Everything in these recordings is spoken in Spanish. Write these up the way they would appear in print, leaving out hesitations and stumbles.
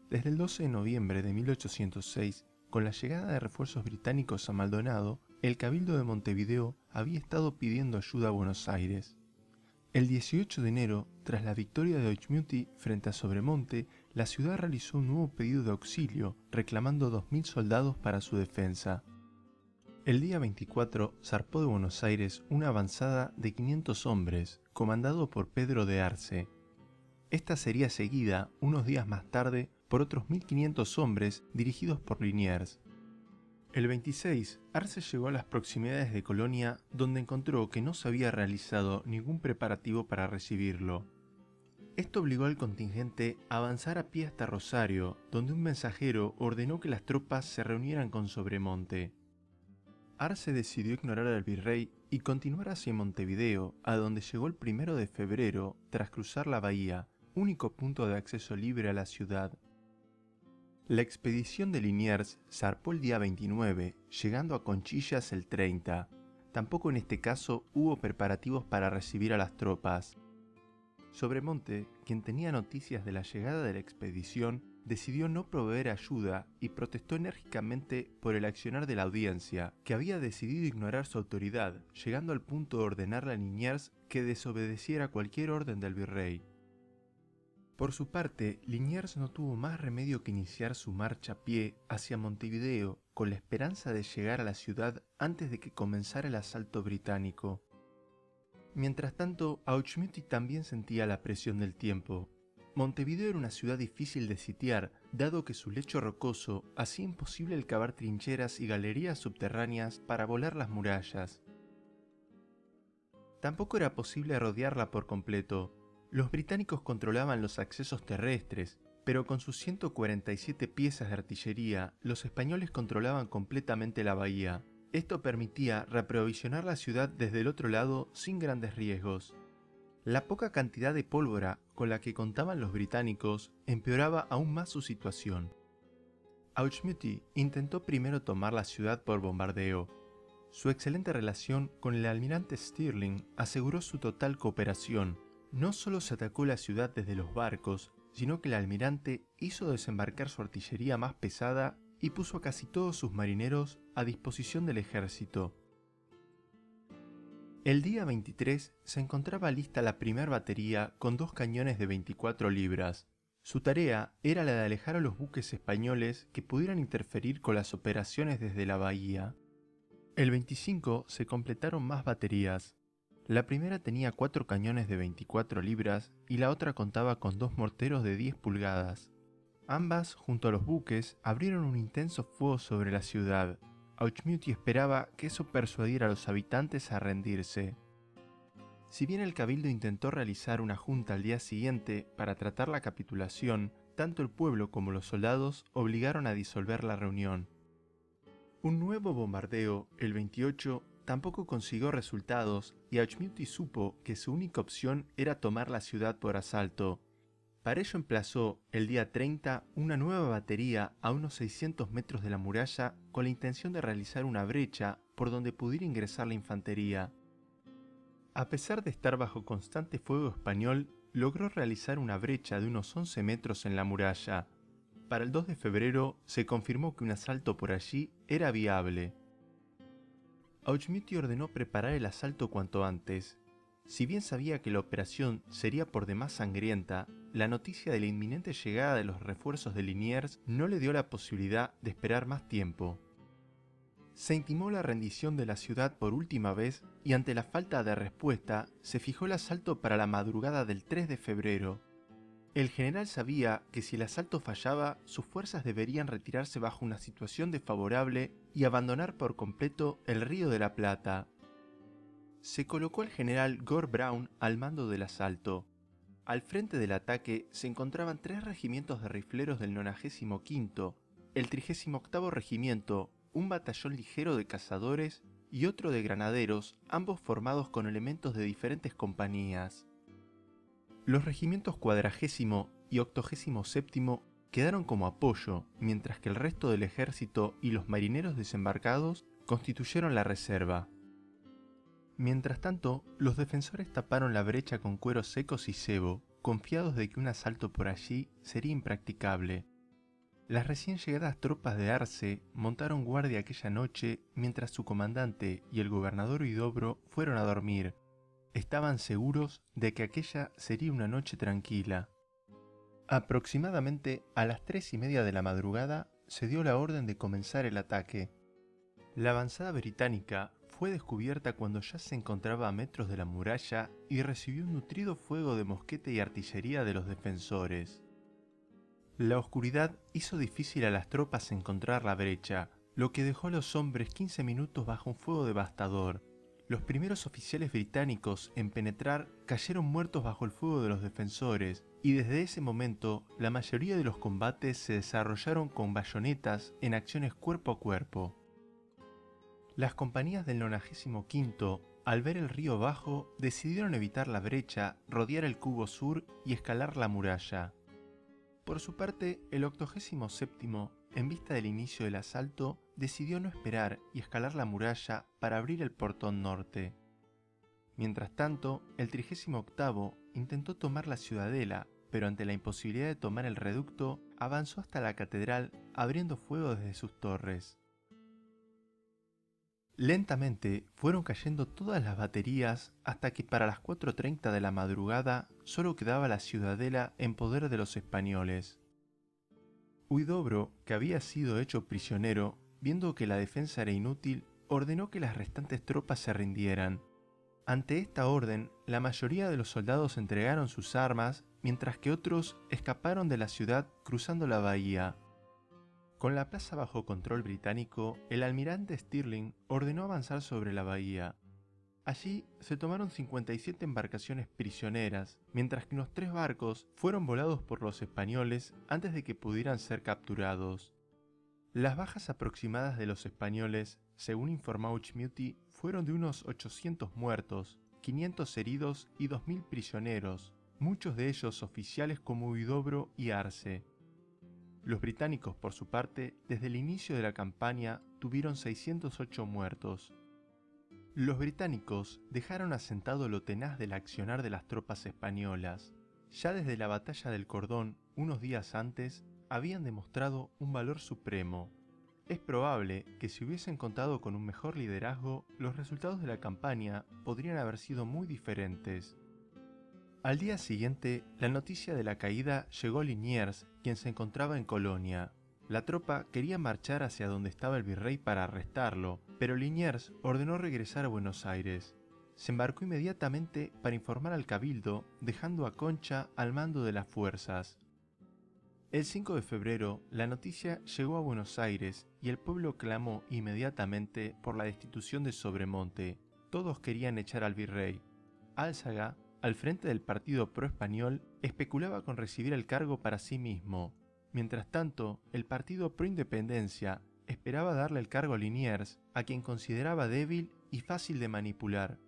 Desde el 12 de noviembre de 1806, con la llegada de refuerzos británicos a Maldonado, el Cabildo de Montevideo había estado pidiendo ayuda a Buenos Aires. El 18 de enero, tras la victoria de Oixmuti frente a Sobremonte, la ciudad realizó un nuevo pedido de auxilio, reclamando 2.000 soldados para su defensa. El día 24 zarpó de Buenos Aires una avanzada de 500 hombres, comandado por Pedro de Arce. Esta sería seguida, unos días más tarde, por otros 1.500 hombres dirigidos por Liniers. El 26, Arce llegó a las proximidades de Colonia, donde encontró que no se había realizado ningún preparativo para recibirlo. Esto obligó al contingente a avanzar a pie hasta Rosario, donde un mensajero ordenó que las tropas se reunieran con Sobremonte. Arce decidió ignorar al virrey y continuar hacia Montevideo, a donde llegó el 1 de febrero tras cruzar la bahía, único punto de acceso libre a la ciudad. La expedición de Liniers zarpó el día 29, llegando a Conchillas el 30. Tampoco en este caso hubo preparativos para recibir a las tropas. Sobremonte, quien tenía noticias de la llegada de la expedición, decidió no proveer ayuda y protestó enérgicamente por el accionar de la audiencia, que había decidido ignorar su autoridad, llegando al punto de ordenarle a Liniers que desobedeciera cualquier orden del virrey. Por su parte, Liniers no tuvo más remedio que iniciar su marcha a pie hacia Montevideo con la esperanza de llegar a la ciudad antes de que comenzara el asalto británico. Mientras tanto, Auchmuty también sentía la presión del tiempo. Montevideo era una ciudad difícil de sitiar, dado que su lecho rocoso hacía imposible el cavar trincheras y galerías subterráneas para volar las murallas. Tampoco era posible rodearla por completo. Los británicos controlaban los accesos terrestres, pero con sus 147 piezas de artillería, los españoles controlaban completamente la bahía. Esto permitía reaprovisionar la ciudad desde el otro lado sin grandes riesgos. La poca cantidad de pólvora con la que contaban los británicos empeoraba aún más su situación. Auchmuty intentó primero tomar la ciudad por bombardeo. Su excelente relación con el almirante Stirling aseguró su total cooperación. No solo se atacó la ciudad desde los barcos, sino que el almirante hizo desembarcar su artillería más pesada y puso a casi todos sus marineros a disposición del ejército. El día 23 se encontraba lista la primera batería con 2 cañones de 24 libras. Su tarea era la de alejar a los buques españoles que pudieran interferir con las operaciones desde la bahía. El 25 se completaron más baterías. La primera tenía 4 cañones de 24 libras y la otra contaba con 2 morteros de 10 pulgadas. Ambas, junto a los buques, abrieron un intenso fuego sobre la ciudad. Auchmuty esperaba que eso persuadiera a los habitantes a rendirse. Si bien el cabildo intentó realizar una junta al día siguiente para tratar la capitulación, tanto el pueblo como los soldados obligaron a disolver la reunión. Un nuevo bombardeo, el 28, tampoco consiguió resultados y Auchmuty supo que su única opción era tomar la ciudad por asalto. Para ello emplazó, el día 30, una nueva batería a unos 600 metros de la muralla con la intención de realizar una brecha por donde pudiera ingresar la infantería. A pesar de estar bajo constante fuego español, logró realizar una brecha de unos 11 metros en la muralla. Para el 2 de febrero se confirmó que un asalto por allí era viable. Auchmuty ordenó preparar el asalto cuanto antes. Si bien sabía que la operación sería por demás sangrienta, la noticia de la inminente llegada de los refuerzos de Liniers no le dio la posibilidad de esperar más tiempo. Se intimó la rendición de la ciudad por última vez y ante la falta de respuesta se fijó el asalto para la madrugada del 3 de febrero. El general sabía que si el asalto fallaba, sus fuerzas deberían retirarse bajo una situación desfavorable y abandonar por completo el Río de la Plata. Se colocó al general Gore Brown al mando del asalto. Al frente del ataque se encontraban 3 regimientos de rifleros del 95º, el 38º regimiento, un batallón ligero de cazadores y otro de granaderos, ambos formados con elementos de diferentes compañías. Los regimientos 40º y 87º quedaron como apoyo, mientras que el resto del ejército y los marineros desembarcados constituyeron la reserva. Mientras tanto, los defensores taparon la brecha con cueros secos y cebo, confiados de que un asalto por allí sería impracticable. Las recién llegadas tropas de Arce montaron guardia aquella noche mientras su comandante y el gobernador Huidobro fueron a dormir. Estaban seguros de que aquella sería una noche tranquila. Aproximadamente a las 3:30 de la madrugada se dio la orden de comenzar el ataque. La avanzada británica fue descubierta cuando ya se encontraba a metros de la muralla y recibió un nutrido fuego de mosquete y artillería de los defensores. La oscuridad hizo difícil a las tropas encontrar la brecha, lo que dejó a los hombres 15 minutos bajo un fuego devastador. Los primeros oficiales británicos en penetrar cayeron muertos bajo el fuego de los defensores, y desde ese momento la mayoría de los combates se desarrollaron con bayonetas en acciones cuerpo a cuerpo. Las compañías del 95º, al ver el río bajo, decidieron evitar la brecha, rodear el cubo sur y escalar la muralla. Por su parte, el 87º, en vista del inicio del asalto, decidió no esperar y escalar la muralla para abrir el portón norte. Mientras tanto, el 38º intentó tomar la ciudadela, pero ante la imposibilidad de tomar el reducto, avanzó hasta la catedral abriendo fuego desde sus torres. Lentamente fueron cayendo todas las baterías hasta que para las 4:30 de la madrugada solo quedaba la ciudadela en poder de los españoles. Huidobro, que había sido hecho prisionero, viendo que la defensa era inútil, ordenó que las restantes tropas se rindieran. Ante esta orden, la mayoría de los soldados entregaron sus armas, mientras que otros escaparon de la ciudad cruzando la bahía. Con la plaza bajo control británico, el almirante Stirling ordenó avanzar sobre la bahía. Allí se tomaron 57 embarcaciones prisioneras, mientras que unos 3 barcos fueron volados por los españoles antes de que pudieran ser capturados. Las bajas aproximadas de los españoles, según informó Auchmuty, fueron de unos 800 muertos, 500 heridos y 2000 prisioneros, muchos de ellos oficiales como Huidobro y Arce. Los británicos, por su parte, desde el inicio de la campaña, tuvieron 608 muertos. Los británicos dejaron asentado lo tenaz del accionar de las tropas españolas. Ya desde la batalla del Cordón, unos días antes, habían demostrado un valor supremo. Es probable que si hubiesen contado con un mejor liderazgo, los resultados de la campaña podrían haber sido muy diferentes. Al día siguiente, la noticia de la caída llegó a Liniers, quien se encontraba en Colonia. La tropa quería marchar hacia donde estaba el virrey para arrestarlo, pero Liniers ordenó regresar a Buenos Aires. Se embarcó inmediatamente para informar al cabildo, dejando a Concha al mando de las fuerzas. El 5 de febrero, la noticia llegó a Buenos Aires y el pueblo clamó inmediatamente por la destitución de Sobremonte. Todos querían echar al virrey. Álzaga, al frente del partido pro-español, especulaba con recibir el cargo para sí mismo. Mientras tanto, el partido pro-independencia esperaba darle el cargo a Liniers, a quien consideraba débil y fácil de manipular.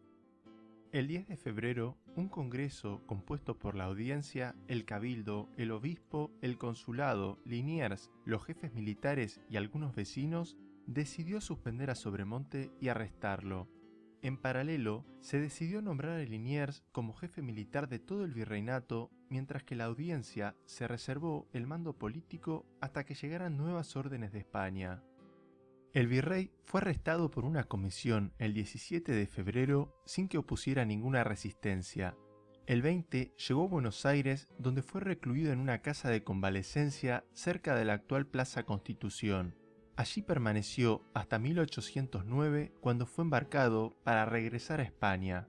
El 10 de febrero, un congreso compuesto por la audiencia, el cabildo, el obispo, el consulado, Liniers, los jefes militares y algunos vecinos, decidió suspender a Sobremonte y arrestarlo. En paralelo, se decidió nombrar a Liniers como jefe militar de todo el virreinato, mientras que la audiencia se reservó el mando político hasta que llegaran nuevas órdenes de España. El virrey fue arrestado por una comisión el 17 de febrero sin que opusiera ninguna resistencia. El 20 llegó a Buenos Aires, donde fue recluido en una casa de convalecencia cerca de la actual Plaza Constitución. Allí permaneció hasta 1809, cuando fue embarcado para regresar a España.